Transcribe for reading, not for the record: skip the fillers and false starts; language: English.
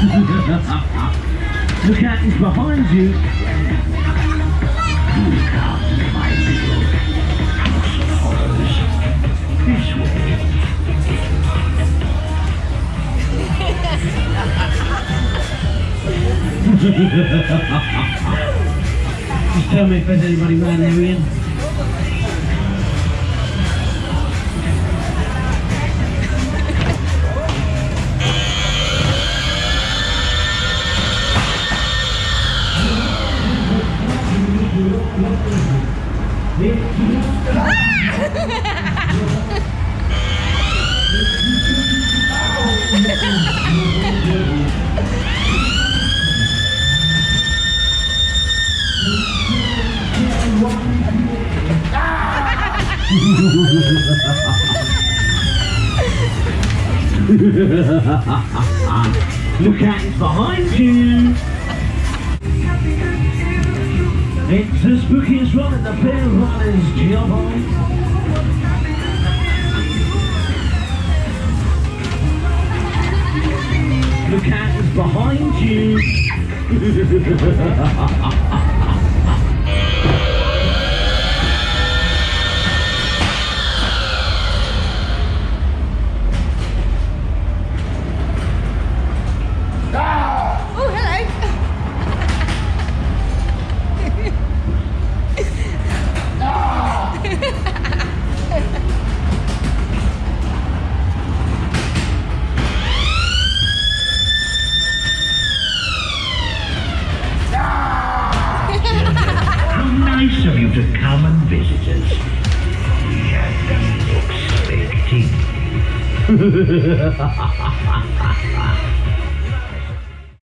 The cat is behind you. You come to my little house of horrors. This way. Just tell me if there's anybody around there, Ian. Look at it behind you. It's the spookiest one in the Bear Runners job. The cat is behind you. Oh, hello. How nice of you to come and visit us. Yeah, you look expecting.